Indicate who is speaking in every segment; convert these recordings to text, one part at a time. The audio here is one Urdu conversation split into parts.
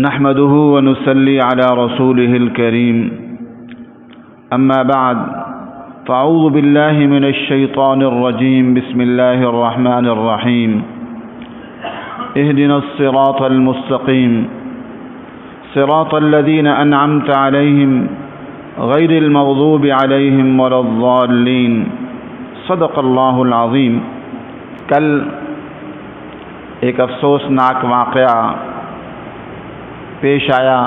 Speaker 1: نحمده ونصلي على رسوله الكريم أما بعد فأعوذ بالله من الشيطان الرجيم بسم الله الرحمن الرحيم اهدنا الصراط المستقيم صراط الذين أنعمت عليهم غير المغضوب عليهم ولا الضالين صدق الله العظيم۔ کل ایک افسوسناک واقعہ پیش آیا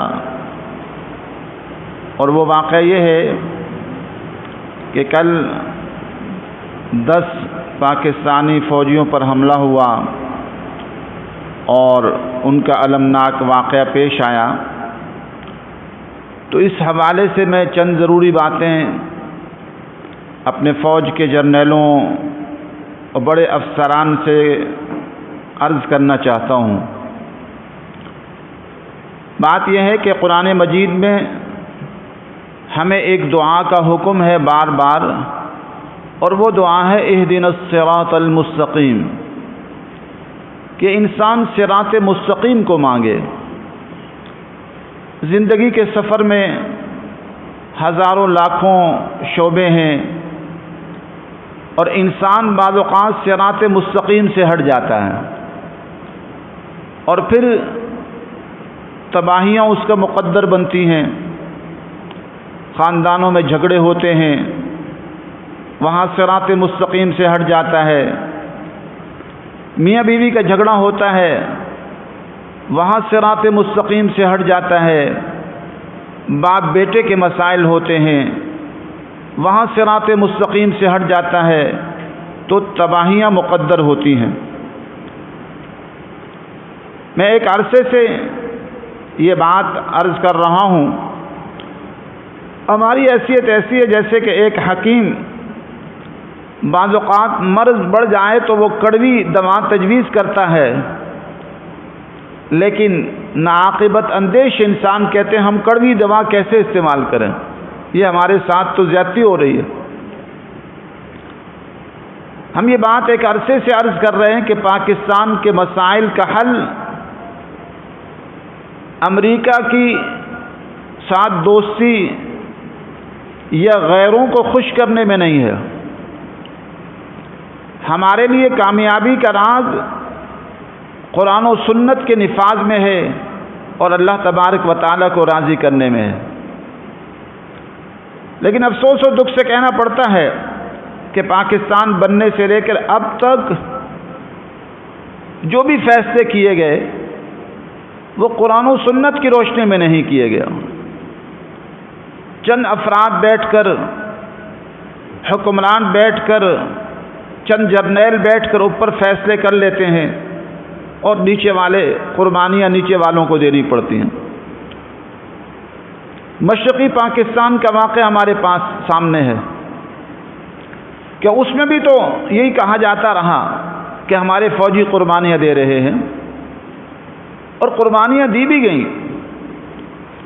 Speaker 1: اور وہ واقعہ یہ ہے کہ کل 10 پاکستانی فوجیوں پر حملہ ہوا اور ان کا المناک واقعہ پیش آیا۔ تو اس حوالے سے میں چند ضروری باتیں اپنے فوج کے جرنیلوں اور بڑے افسران سے عرض کرنا چاہتا ہوں۔ بات یہ ہے کہ قرآن مجید میں ہمیں ایک دعا کا حکم ہے بار بار، اور وہ دعا ہے اہدنا الصراط المستقیم، کہ انسان صراط مستقیم کو مانگے۔ زندگی کے سفر میں ہزاروں لاکھوں شعبے ہیں اور انسان بعض اوقات صراط مستقیم سے ہٹ جاتا ہے اور پھر تباہیاں اس کا مقدر بنتی ہیں۔ خاندانوں میں جھگڑے ہوتے ہیں، وہاں صراط مستقیم سے ہٹ جاتا ہے۔ میاں بیوی کا جھگڑا ہوتا ہے، وہاں صراط مستقیم سے ہٹ جاتا ہے۔ باپ بیٹے کے مسائل ہوتے ہیں، وہاں صراط مستقیم سے ہٹ جاتا ہے تو تباہیاں مقدر ہوتی ہیں۔ میں ایک عرصے سے یہ بات عرض کر رہا ہوں۔ ہماری حیثیت ایسی ہے جیسے کہ ایک حکیم بعض اوقات مرض بڑھ جائے تو وہ کڑوی دوا تجویز کرتا ہے، لیکن ناعاقبت اندیش انسان کہتے ہیں ہم کڑوی دوا کیسے استعمال کریں، یہ ہمارے ساتھ تو زیادتی ہو رہی ہے۔ ہم یہ بات ایک عرصے سے عرض کر رہے ہیں کہ پاکستان کے مسائل کا حل امریکہ کی ساتھ دوستی یا غیروں کو خوش کرنے میں نہیں ہے۔ ہمارے لیے کامیابی کا راز قرآن و سنت کے نفاذ میں ہے اور اللہ تبارک و تعالیٰ کو راضی کرنے میں ہے۔ لیکن افسوس و دکھ سے کہنا پڑتا ہے کہ پاکستان بننے سے لے کر اب تک جو بھی فیصلے کیے گئے وہ قرآن و سنت کی روشنی میں نہیں کیے گئے۔ چند افراد بیٹھ کر، حکمران بیٹھ کر، چند جرنیل بیٹھ کر اوپر فیصلے کر لیتے ہیں اور نیچے والے قربانیاں نیچے والوں کو دینی پڑتی ہیں۔ مشرقی پاکستان کا واقعہ ہمارے پاس سامنے ہے کہ اس میں بھی تو یہی کہا جاتا رہا کہ ہمارے فوجی قربانیاں دے رہے ہیں، اور قربانیاں دی بھی گئیں،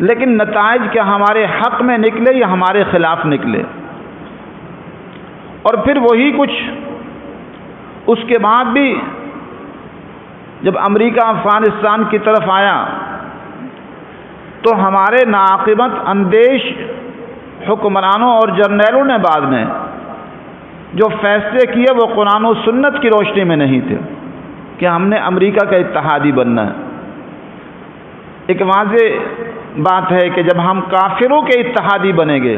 Speaker 1: لیکن نتائج کیا ہمارے حق میں نکلے یا ہمارے خلاف نکلے؟ اور پھر وہی کچھ اس کے بعد بھی جب امریکہ افغانستان کی طرف آیا تو ہمارے ناعاقبت اندیش حکمرانوں اور جرنیلوں نے بعد میں جو فیصلے کیے وہ قرآن و سنت کی روشنی میں نہیں تھے کہ ہم نے امریکہ کا اتحادی بننا ہے۔ ایک واضح بات ہے کہ جب ہم کافروں کے اتحادی بنیں گے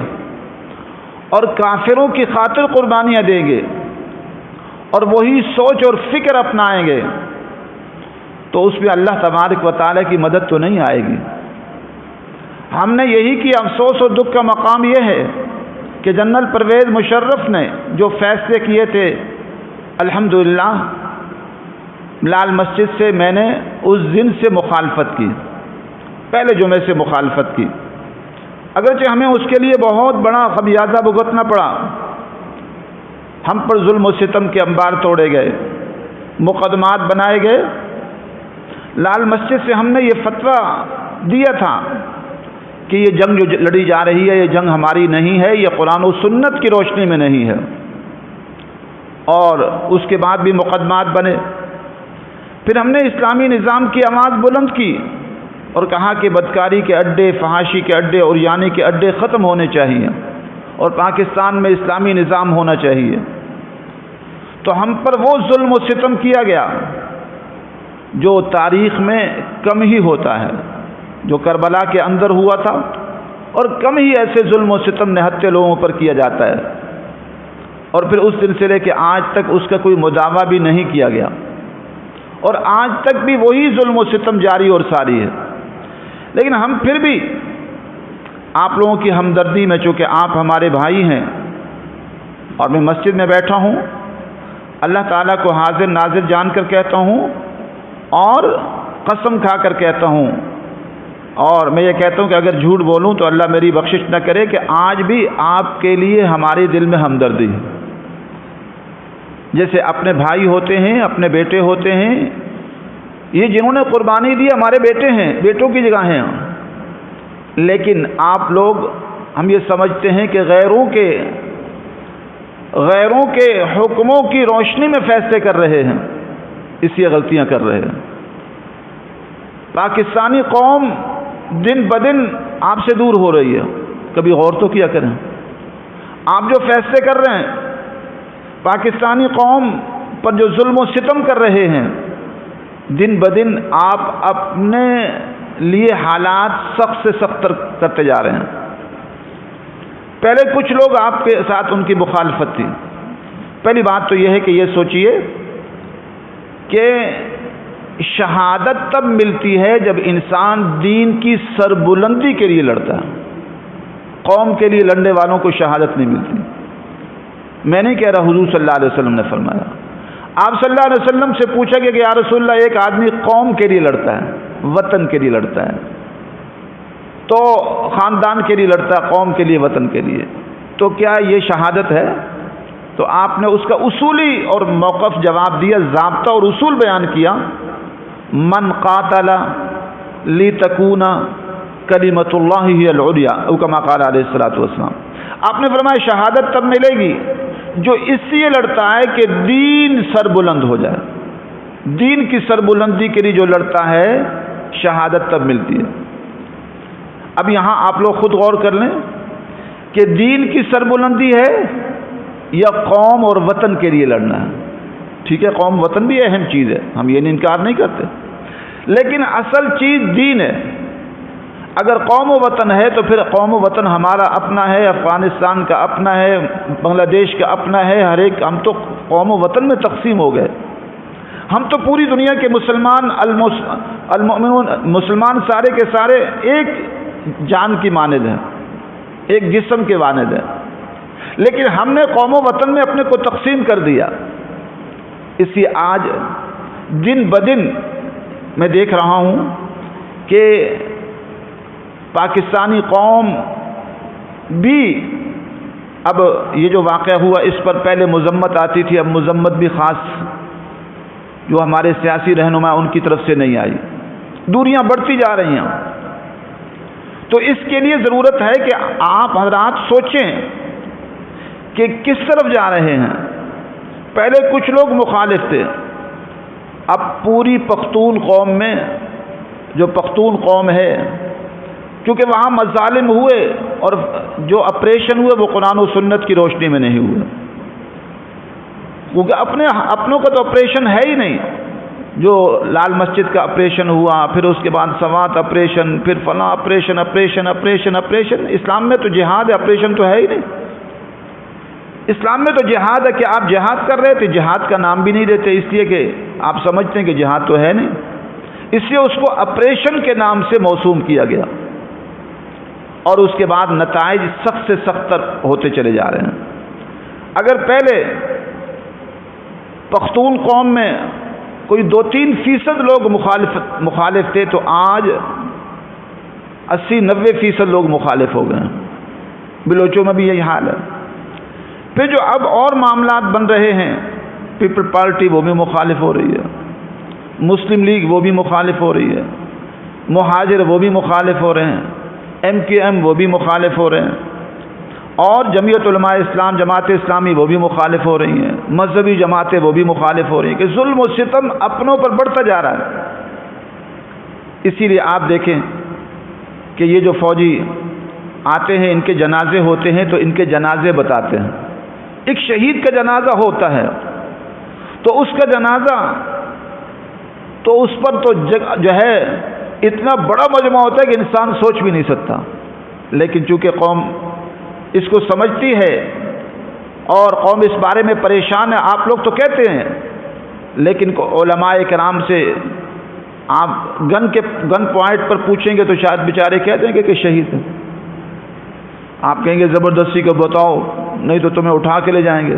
Speaker 1: اور کافروں کی خاطر قربانیاں دیں گے اور وہی سوچ اور فکر اپنائیں گے تو اس میں اللہ تبارک و تعالیٰ کی مدد تو نہیں آئے گی۔ ہم نے یہی کی افسوس اور دکھ کا مقام یہ ہے کہ جنرل پرویز مشرف نے جو فیصلے کیے تھے، الحمدللہ لال مسجد سے میں نے اس دن سے مخالفت کی، پہلے جمعے سے مخالفت کی، اگرچہ ہمیں اس کے لیے بہت بڑا خمیازہ بھگتنا پڑا۔ ہم پر ظلم و ستم کے انبار توڑے گئے، مقدمات بنائے گئے۔ لال مسجد سے ہم نے یہ فتویٰ دیا تھا کہ یہ جنگ جو لڑی جا رہی ہے یہ جنگ ہماری نہیں ہے، یہ قرآن و سنت کی روشنی میں نہیں ہے، اور اس کے بعد بھی مقدمات بنے۔ پھر ہم نے اسلامی نظام کی آواز بلند کی اور کہا کہ بدکاری کے اڈے، فحاشی کے اڈے اور یعنی کے اڈے ختم ہونے چاہیے اور پاکستان میں اسلامی نظام ہونا چاہیے، تو ہم پر وہ ظلم و ستم کیا گیا جو تاریخ میں کم ہی ہوتا ہے، جو کربلا کے اندر ہوا تھا، اور کم ہی ایسے ظلم و ستم نہتے لوگوں پر کیا جاتا ہے، اور پھر اس دن سے لے کے آج تک اس کا کوئی مداوع بھی نہیں کیا گیا، اور آج تک بھی وہی ظلم و ستم جاری اور ساری ہے۔ لیکن ہم پھر بھی آپ لوگوں کی ہمدردی میں، چونکہ آپ ہمارے بھائی ہیں اور میں مسجد میں بیٹھا ہوں، اللہ تعالیٰ کو حاضر ناظر جان کر کہتا ہوں اور قسم کھا کر کہتا ہوں، اور میں یہ کہتا ہوں کہ اگر جھوٹ بولوں تو اللہ میری بخشش نہ کرے، کہ آج بھی آپ کے لیے ہمارے دل میں ہمدردی ہے۔ جیسے اپنے بھائی ہوتے ہیں، اپنے بیٹے ہوتے ہیں، یہ جنہوں نے قربانی دی ہمارے بیٹے ہیں، بیٹوں کی جگہ ہیں، لیکن آپ لوگ، ہم یہ سمجھتے ہیں کہ غیروں کے حکموں کی روشنی میں فیصلے کر رہے ہیں، اس لیے غلطیاں کر رہے ہیں۔ پاکستانی قوم دن بدن آپ سے دور ہو رہی ہے، کبھی غور تو کیا کریں۔ آپ جو فیصلے کر رہے ہیں، پاکستانی قوم پر جو ظلم و ستم کر رہے ہیں، دن بدن آپ اپنے لیے حالات سخت سے سخت کرتے جا رہے ہیں۔ پہلے کچھ لوگ آپ کے ساتھ ان کی مخالفت تھی۔ پہلی بات تو یہ ہے کہ یہ سوچئے کہ شہادت تب ملتی ہے جب انسان دین کی سربلندی کے لیے لڑتا ہے، قوم کے لیے لڑنے والوں کو شہادت نہیں ملتی۔ میں نہیں کہہ رہا، حضور صلی اللہ علیہ وسلم نے فرمایا۔ آپ صلی اللہ علیہ وسلم سے پوچھا کہ یا رسول اللہ، ایک آدمی قوم کے لیے لڑتا ہے، وطن کے لیے لڑتا ہے، تو خاندان کے لیے لڑتا ہے، قوم کے لیے، وطن کے لیے، تو کیا یہ شہادت ہے؟ تو آپ نے اس کا اصولی اور موقف جواب دیا، ضابطہ اور اصول بیان کیا، من قاتل لتکون کلمۃ اللہ ہی العلیٰ، او کما قال علیہ الصلوۃ والسلام۔ آپ نے فرمایا شہادت تب ملے گی جو اس لیے لڑتا ہے کہ دین سربلند ہو جائے، دین کی سربلندی کے لیے جو لڑتا ہے، شہادت تب ملتی ہے۔ اب یہاں آپ لوگ خود غور کر لیں کہ دین کی سربلندی ہے یا قوم اور وطن کے لیے لڑنا ہے۔ ٹھیک ہے، قوم وطن بھی اہم چیز ہے، ہم یہ انکار نہیں کرتے، لیکن اصل چیز دین ہے۔ اگر قوم و وطن ہے تو پھر قوم و وطن ہمارا اپنا ہے، افغانستان کا اپنا ہے، بنگلہ دیش کا اپنا ہے، ہر ایک، ہم تو قوم و وطن میں تقسیم ہو گئے۔ ہم تو پوری دنیا کے مسلمان، المؤمنون، مسلمان سارے کے سارے ایک جان کی مانند ہیں، ایک جسم کے مانند ہیں، لیکن ہم نے قوم و وطن میں اپنے کو تقسیم کر دیا۔ اس لیے آج دن بدن میں دیکھ رہا ہوں کہ پاکستانی قوم بھی، اب یہ جو واقعہ ہوا اس پر پہلے مذمت آتی تھی، اب مذمت بھی خاص جو ہمارے سیاسی رہنما ان کی طرف سے نہیں آئی، دوریاں بڑھتی جا رہی ہیں۔ تو اس کے لیے ضرورت ہے کہ آپ حضرات سوچیں کہ کس طرف جا رہے ہیں۔ پہلے کچھ لوگ مخالف تھے، اب پوری پختون قوم میں، جو پختون قوم ہے، کیونکہ وہاں مظالم ہوئے اور جو آپریشن ہوئے وہ قرآن و سنت کی روشنی میں نہیں ہوئے، کیونکہ اپنوں کا تو آپریشن ہے ہی نہیں۔ جو لال مسجد کا آپریشن ہوا، پھر اس کے بعد سوات آپریشن، پھر فلاں آپریشن، آپریشن۔ اسلام میں تو جہاد ہے، آپریشن تو ہے ہی نہیں۔ اسلام میں تو جہاد ہے کہ آپ جہاد کر رہے تھے، جہاد کا نام بھی نہیں دیتے، اس لیے کہ آپ سمجھتے ہیں کہ جہاد تو ہے نہیں، اس لیے اس کو آپریشن کے نام سے موسوم کیا گیا، اور اس کے بعد نتائج سخت سے سخت تر ہوتے چلے جا رہے ہیں۔ اگر پہلے پختون قوم میں کوئی 2-3% لوگ مخالف تھے، تو آج 80-90% لوگ مخالف ہو گئے ہیں۔ بلوچوں میں بھی یہی حال ہے۔ پھر جو اب اور معاملات بن رہے ہیں، پیپل پارٹی وہ بھی مخالف ہو رہی ہے، مسلم لیگ وہ بھی مخالف ہو رہی ہے، مہاجر وہ بھی مخالف ہو رہے ہیں، MKM وہ بھی مخالف ہو رہے ہیں، اور جمعیت علماء اسلام، جماعت اسلامی وہ بھی مخالف ہو رہی ہیں، مذہبی جماعتیں وہ بھی مخالف ہو رہی ہیں، کہ ظلم و ستم اپنوں پر بڑھتا جا رہا ہے۔ اسی لیے آپ دیکھیں کہ یہ جو فوجی آتے ہیں ان کے جنازے ہوتے ہیں تو ان کے جنازے بتاتے ہیں. ایک شہید کا جنازہ ہوتا ہے تو اس کا جنازہ تو اس پر تو جو ہے اتنا بڑا مجمع ہوتا ہے کہ انسان سوچ بھی نہیں سکتا. لیکن چونکہ قوم اس کو سمجھتی ہے اور قوم اس بارے میں پریشان ہے، آپ لوگ تو کہتے ہیں، لیکن علماء کرام سے آپ گن پوائنٹ پر پوچھیں گے تو شاید بیچارے کہہ دیں گے کہ شہید ہیں. آپ کہیں گے زبردستی کو بتاؤ نہیں تو تمہیں اٹھا کے لے جائیں گے.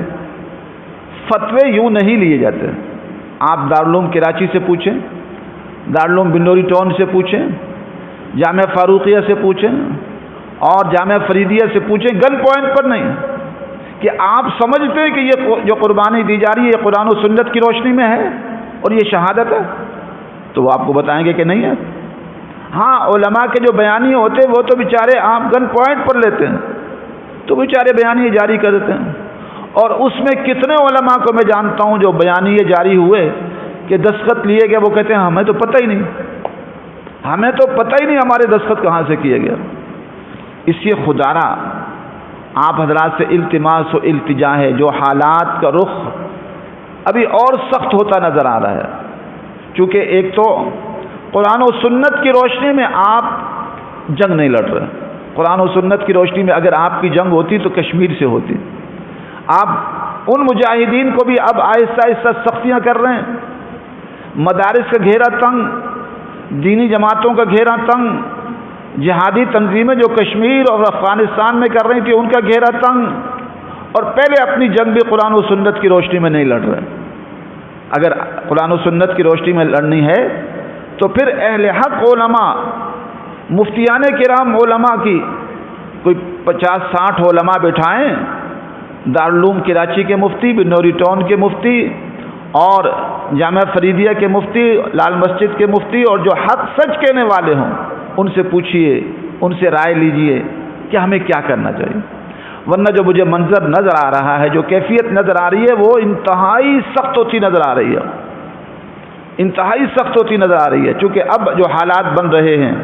Speaker 1: فتوے یوں نہیں لیے جاتے. آپ دارالعلوم کراچی سے پوچھیں، دارالعلوم بنوری ٹاؤن سے پوچھیں، جامعہ فاروقیہ سے پوچھیں اور جامعہ فریدیہ سے پوچھیں، گن پوائنٹ پر نہیں کہ آپ سمجھتے ہیں کہ یہ جو قربانی دی جا رہی ہے یہ قرآن و سنت کی روشنی میں ہے اور یہ شہادت ہے، تو وہ آپ کو بتائیں گے کہ نہیں ہے. ہاں علماء کے جو بیانیے ہوتے ہیں وہ تو بیچارے آپ گن پوائنٹ پر لیتے ہیں تو بیچارے بیانیے جاری کر دیتے ہیں. اور اس میں کتنے علماء کو میں جانتا ہوں جو بیانیے جاری ہوئے کہ دستخط لیے گئے، وہ کہتے ہیں ہمیں تو پتہ ہی نہیں، ہمیں تو پتہ ہی نہیں ہمارے دستخط کہاں سے کیے گئے. اس لیے خدارا آپ حضرات سے التماس و التجا ہے، جو حالات کا رخ ابھی اور سخت ہوتا نظر آ رہا ہے، چونکہ ایک تو قرآن و سنت کی روشنی میں آپ جنگ نہیں لڑ رہے. قرآن و سنت کی روشنی میں اگر آپ کی جنگ ہوتی تو کشمیر سے ہوتی. آپ ان مجاہدین کو بھی اب آہستہ آہستہ سختیاں کر رہے ہیں. مدارس کا گھیرا تنگ، دینی جماعتوں کا گھیرا تنگ، جہادی تنظیمیں جو کشمیر اور افغانستان میں کر رہی تھی ان کا گھیرا تنگ، اور پہلے اپنی جنگ بھی قرآن و سنت کی روشنی میں نہیں لڑ رہے. اگر قرآن و سنت کی روشنی میں لڑنی ہے تو پھر اہل حق علماء، مفتیان کرام علماء کی کوئی 50-60 علماء بٹھائیں، دارالعلوم کراچی کے مفتی، بنوری ٹاؤن کے مفتی اور جامعہ فریدیہ کے مفتی، لال مسجد کے مفتی، اور جو حق سچ کہنے والے ہوں ان سے پوچھئے، ان سے رائے لیجئے کہ ہمیں کیا کرنا چاہیے. ورنہ جو مجھے منظر نظر آ رہا ہے، جو کیفیت نظر آ رہی ہے، وہ انتہائی سخت ہوتی نظر آ رہی ہے، انتہائی سخت ہوتی نظر آ رہی ہے. چونکہ اب جو حالات بن رہے ہیں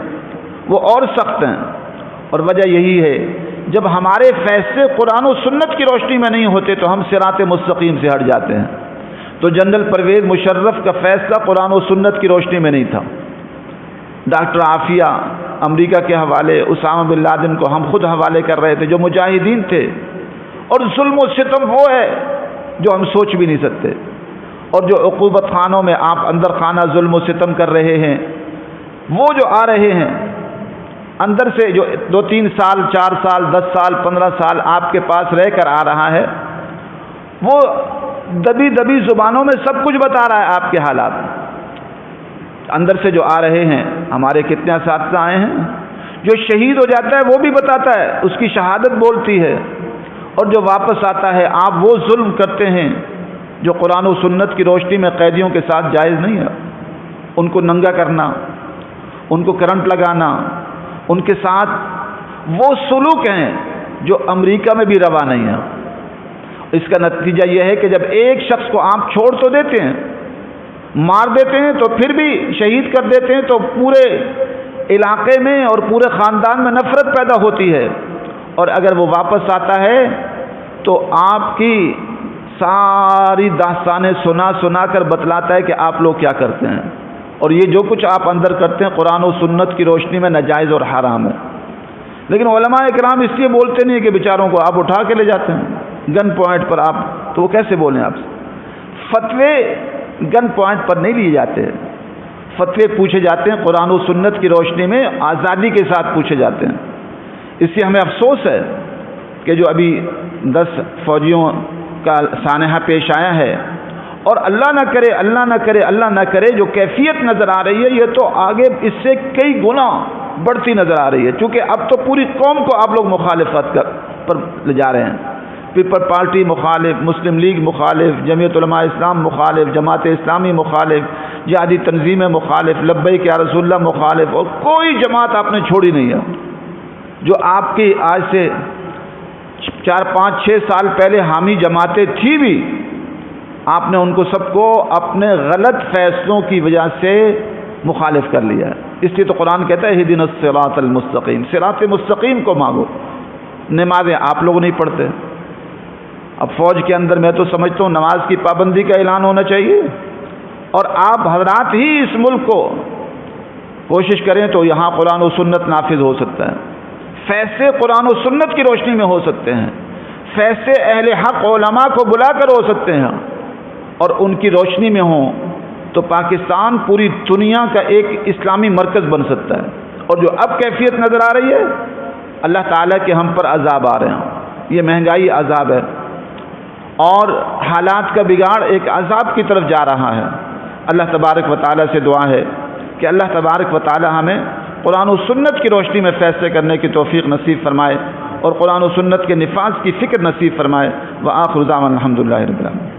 Speaker 1: وہ اور سخت ہیں، اور وجہ یہی ہے جب ہمارے فیصلے قرآن و سنت کی روشنی میں نہیں ہوتے تو ہم صراط مستقیم سے ہٹ جاتے ہیں. تو جنرل پرویز مشرف کا فیصلہ قرآن و سنت کی روشنی میں نہیں تھا. ڈاکٹر عافیہ امریکہ کے حوالے، اسامہ بن لادن کو ہم خود حوالے کر رہے تھے جو مجاہدین تھے. اور ظلم و ستم وہ ہے جو ہم سوچ بھی نہیں سکتے. اور جو عقوبت خانوں میں آپ اندر خانہ ظلم و ستم کر رہے ہیں، وہ جو آ رہے ہیں اندر سے، جو 2-3 سال 4 سال 10 سال 15 سال آپ کے پاس رہ کر آ رہا ہے، وہ دبی دبی زبانوں میں سب کچھ بتا رہا ہے آپ کے حالات. اندر سے جو آ رہے ہیں، ہمارے کتنے اساتذہ آئے ہیں، جو شہید ہو جاتا ہے وہ بھی بتاتا ہے، اس کی شہادت بولتی ہے. اور جو واپس آتا ہے، آپ وہ ظلم کرتے ہیں جو قرآن و سنت کی روشنی میں قیدیوں کے ساتھ جائز نہیں ہے. ان کو ننگا کرنا، ان کو کرنٹ لگانا، ان کے ساتھ وہ سلوک ہیں جو امریکہ میں بھی روا نہیں ہے. اس کا نتیجہ یہ ہے کہ جب ایک شخص کو آپ چھوڑ تو دیتے ہیں، مار دیتے ہیں، تو پھر بھی شہید کر دیتے ہیں، تو پورے علاقے میں اور پورے خاندان میں نفرت پیدا ہوتی ہے. اور اگر وہ واپس آتا ہے تو آپ کی ساری داستانیں سنا کر بتلاتا ہے کہ آپ لوگ کیا کرتے ہیں، اور یہ جو کچھ آپ اندر کرتے ہیں قرآن و سنت کی روشنی میں ناجائز اور حرام ہے. لیکن علماء کرام اس لیے بولتے نہیں کہ بیچاروں کو آپ اٹھا کے لے جاتے ہیں گن پوائنٹ پر. آپ تو وہ کیسے بولیں آپ سے؟ فتوے گن پوائنٹ پر نہیں لیے جاتے، فتوے پوچھے جاتے ہیں قرآن و سنت کی روشنی میں، آزادی کے ساتھ پوچھے جاتے ہیں. اس سے ہمیں افسوس ہے کہ جو ابھی 10 فوجیوں کا سانحہ پیش آیا ہے، اور اللہ نہ کرے اللہ نہ کرے اللہ نہ کرے جو کیفیت نظر آ رہی ہے یہ تو آگے اس سے کئی گنا بڑھتی نظر آ رہی ہے. چونکہ اب تو پوری قوم کو آپ لوگ مخالفت پر لے جا رہے ہیں. پیپل پارٹی مخالف، مسلم لیگ مخالف، جمعیت علماء اسلام مخالف، جماعت اسلامی مخالف، جہادی تنظیمیں مخالف، لبیک یا رسول اللہ مخالف، اور کوئی جماعت آپ نے چھوڑی نہیں ہے. جو آپ کی آج سے 4-5-6 سال پہلے حامی جماعتیں تھی بھی، آپ نے ان کو سب کو اپنے غلط فیصلوں کی وجہ سے مخالف کر لیا ہے. اس لیے تو قرآن کہتا ہے اہدنا الصراط المستقیم، صراط مستقیم کو مانگو۔ نمازیں آپ لوگ نہیں پڑھتے، اب فوج کے اندر میں تو سمجھتا ہوں نماز کی پابندی کا اعلان ہونا چاہیے، اور آپ حضرات ہی اس ملک کو کوشش کریں تو یہاں قرآن و سنت نافذ ہو سکتا ہے، فیصلے قرآن و سنت کی روشنی میں ہو سکتے ہیں، فیصلے اہل حق علماء کو بلا کر ہو سکتے ہیں، اور ان کی روشنی میں ہوں تو پاکستان پوری دنیا کا ایک اسلامی مرکز بن سکتا ہے۔ اور جو اب کیفیت نظر آ رہی ہے، اللہ تعالیٰ کے ہم پر عذاب آ رہے ہیں، یہ مہنگائی عذاب ہے، اور حالات کا بگاڑ ایک عذاب کی طرف جا رہا ہے۔ اللہ تبارک و تعالیٰ سے دعا ہے کہ اللہ تبارک و تعالیٰ ہمیں قرآن و سنت کی روشنی میں فیصلے کرنے کی توفیق نصیب فرمائے، اور قرآن و سنت کے نفاذ کی فکر نصیب فرمائے۔ وآخر دعوانا الحمدللہ رب العالمین۔